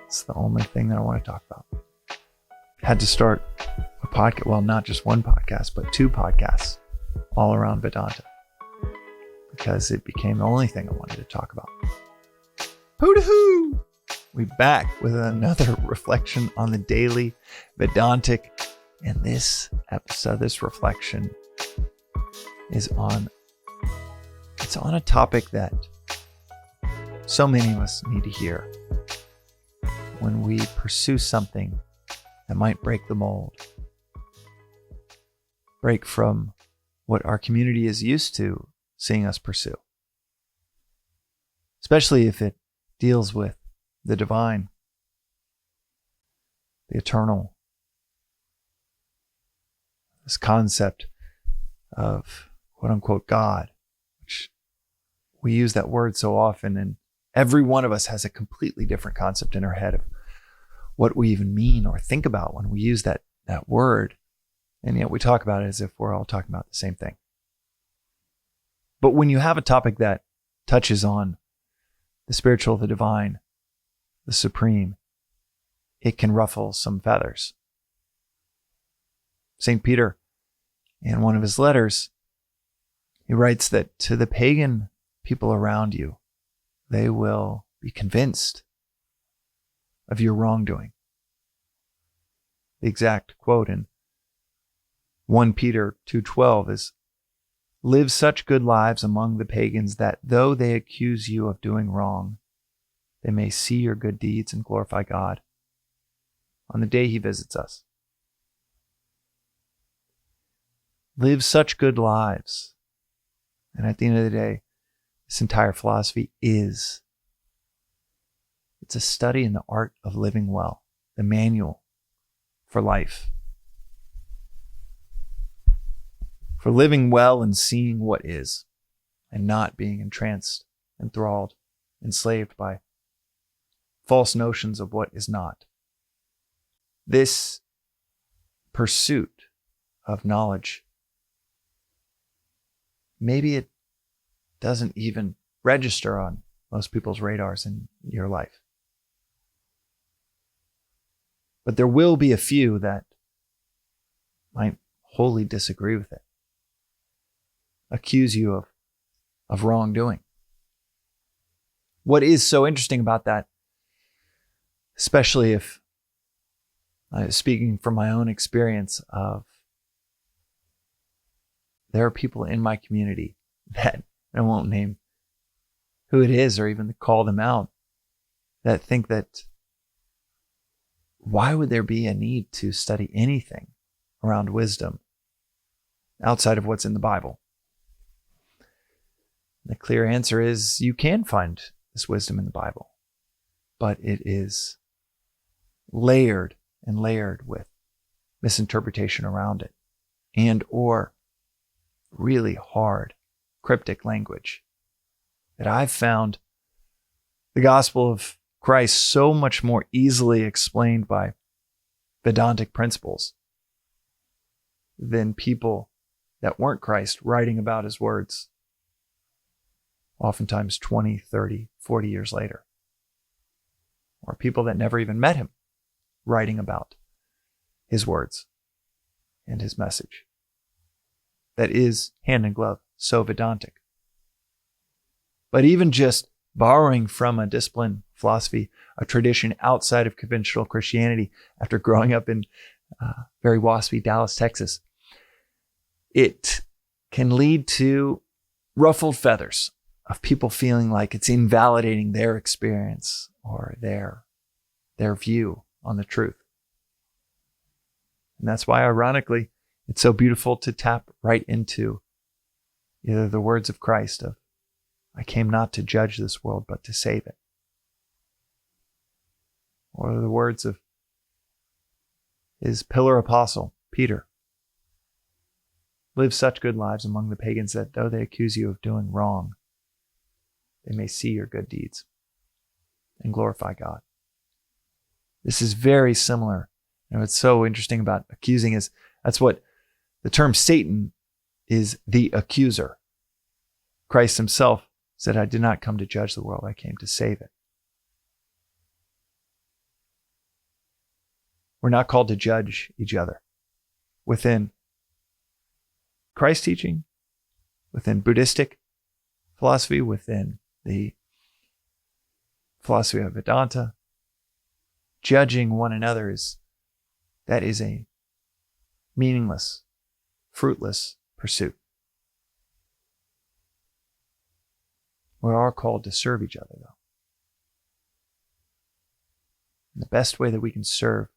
It's the only thing that I want to talk about. Had to start a podcast, well, not just one podcast, but 2 podcasts all around Vedanta, because it became the only thing I wanted to talk about. Hoo-da-hoo! We back with another reflection on the daily Vedantic. And this episode, this reflection is on a topic that so many of us need to hear when we pursue something that might break the mold, break from what our community is used to seeing us pursue, especially if it deals with the divine, the eternal, this concept of quote unquote God, which we use that word so often, and every one of us has a completely different concept in our head of what we even mean or think about when we use that word. And yet we talk about it as if we're all talking about the same thing. But when you have a topic that touches on the spiritual, the divine, the supreme, it can ruffle some feathers. St. Peter, in one of his letters, he writes that to the pagan people around you, they will be convinced of your wrongdoing. The exact quote in 1 Peter 2:12 is, "Live such good lives among the pagans that though they accuse you of doing wrong, they may see your good deeds and glorify God on the day he visits us." Live such good lives. And at the end of the day, this entire philosophy it's a study in the art of living well, the manual for life, for living well and seeing what is, and not being entranced, enthralled, enslaved by false notions of what is not. This pursuit of knowledge, maybe it doesn't even register on most people's radars in your life. But there will be a few that might wholly disagree with it, accuse you of wrongdoing. What is so interesting about that, especially if I'm speaking from my own experience of, there are people in my community that I won't name who it is or even call them out, that think that why would there be a need to study anything around wisdom outside of what's in the Bible? The clear answer is you can find this wisdom in the Bible, but it is layered and layered with misinterpretation around it and or really hard, cryptic language that I've found the gospel of Christ so much more easily explained by Vedantic principles than people that weren't Christ writing about his words, oftentimes 20, 30, 40 years later, or people that never even met him writing about his words and his message. That is hand in glove, so Vedantic. But even just borrowing from a discipline, philosophy, a tradition outside of conventional Christianity, after growing up in very waspy Dallas, Texas, it can lead to ruffled feathers of people feeling like it's invalidating their experience or their view on the truth. And that's why, ironically, it's so beautiful to tap right into either the words of Christ of, "I came not to judge this world, but to save it," or the words of his pillar apostle, Peter, "Live such good lives among the pagans that though they accuse you of doing wrong, they may see your good deeds and glorify God." This is very similar. And what's so interesting about accusing is that's what the term Satan is, the accuser. Christ himself said, "I did not come to judge the world, I came to save it." We're not called to judge each other. Within Christ's teaching, within Buddhistic philosophy, within the philosophy of Vedanta, judging one another is a meaningless, fruitless pursuit. We are called to serve each other, though. And the best way that we can serve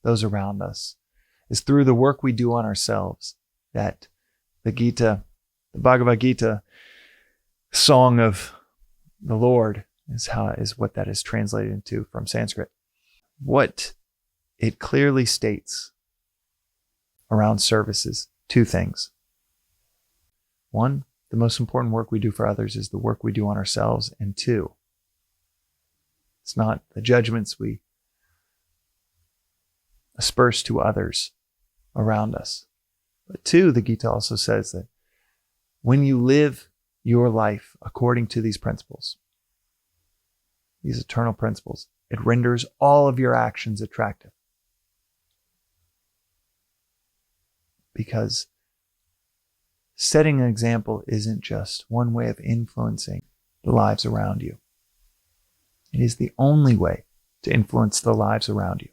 those around us is through the work we do on ourselves. That the Gita, the Bhagavad Gita song of the Lord is what that is translated into from Sanskrit. What it clearly states around service is two things. One, the most important work we do for others is the work we do on ourselves. And two, it's not the judgments we asperse to others around us. But two, the Gita also says that when you live your life according to these principles, these eternal principles, it renders all of your actions attractive. Because setting an example isn't just one way of influencing the lives around you. It is the only way to influence the lives around you.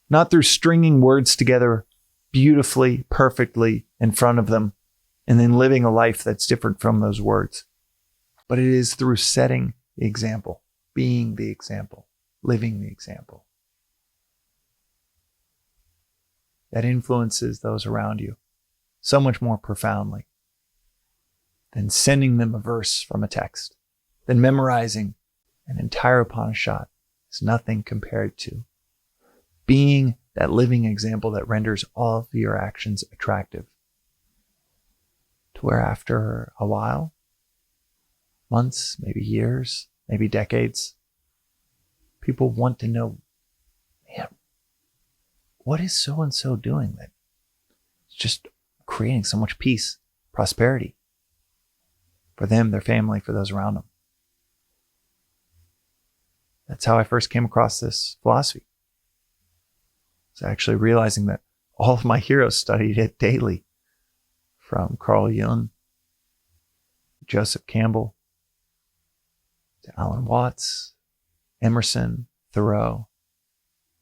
Not through stringing words together beautifully, perfectly in front of them, and then living a life that's different from those words. But it is through setting the example, being the example, living the example, that influences those around you so much more profoundly than sending them a verse from a text, than memorizing an entire Upanishad is nothing compared to being that living example that renders all of your actions attractive. To where after a while, months, maybe years, maybe decades, people want to know, man, what is so-and-so doing that it's just creating so much peace, prosperity for them, their family, for those around them? That's how I first came across this philosophy. It's actually realizing that all of my heroes studied it daily, from Carl Jung, Joseph Campbell, to Alan Watts, Emerson, Thoreau,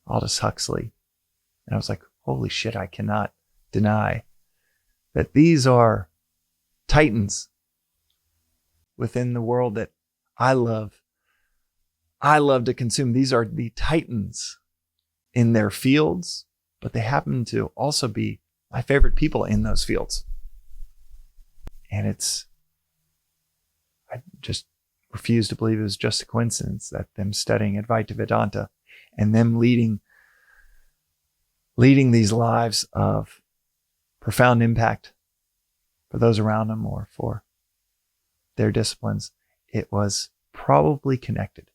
Aldous Huxley. And I was like, holy shit, I cannot deny that these are titans within the world that I love to consume. These are the titans in their fields, but they happen to also be my favorite people in those fields. And I just refuse to believe it was just a coincidence that them studying Advaita Vedanta and them leading these lives of profound impact for those around them or for their disciplines, it was probably connected.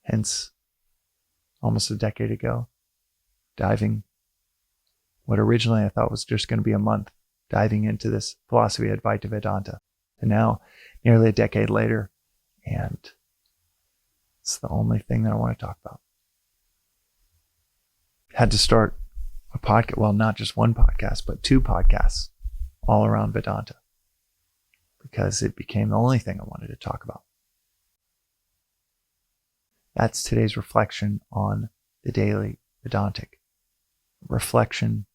Hence, almost a decade ago, diving what originally I thought was just going to be a month, diving into this philosophy of Advaita Vedanta. And now, nearly a decade later, and it's the only thing that I want to talk about. Had to start a podcast, well, not just one podcast, but two podcasts all around Vedanta, because it became the only thing I wanted to talk about. That's today's reflection on the daily Vedantic. Reflection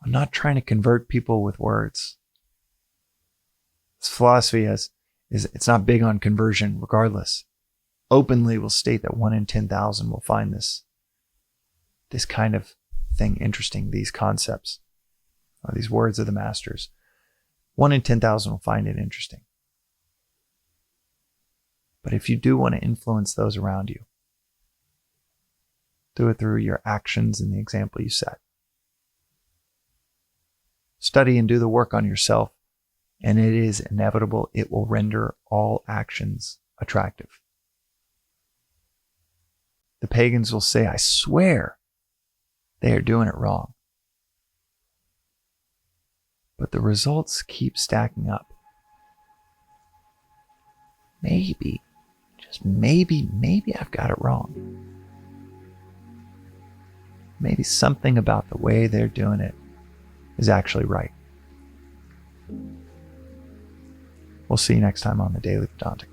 on not trying to convert people with words. This philosophy it's not big on conversion regardless. Openly will state that 1 in 10,000 will find this kind of thing interesting, these concepts, or these words of the masters. 1 in 10,000 will find it interesting. But if you do want to influence those around you, do it through your actions and the example you set. Study and do the work on yourself, and it is inevitable it will render all actions attractive. The pagans will say, I swear they are doing it wrong. But the results keep stacking up. maybe, just maybe I've got it wrong. Maybe something about the way they're doing it is actually right. We'll see you next time on the Daily Vedantic.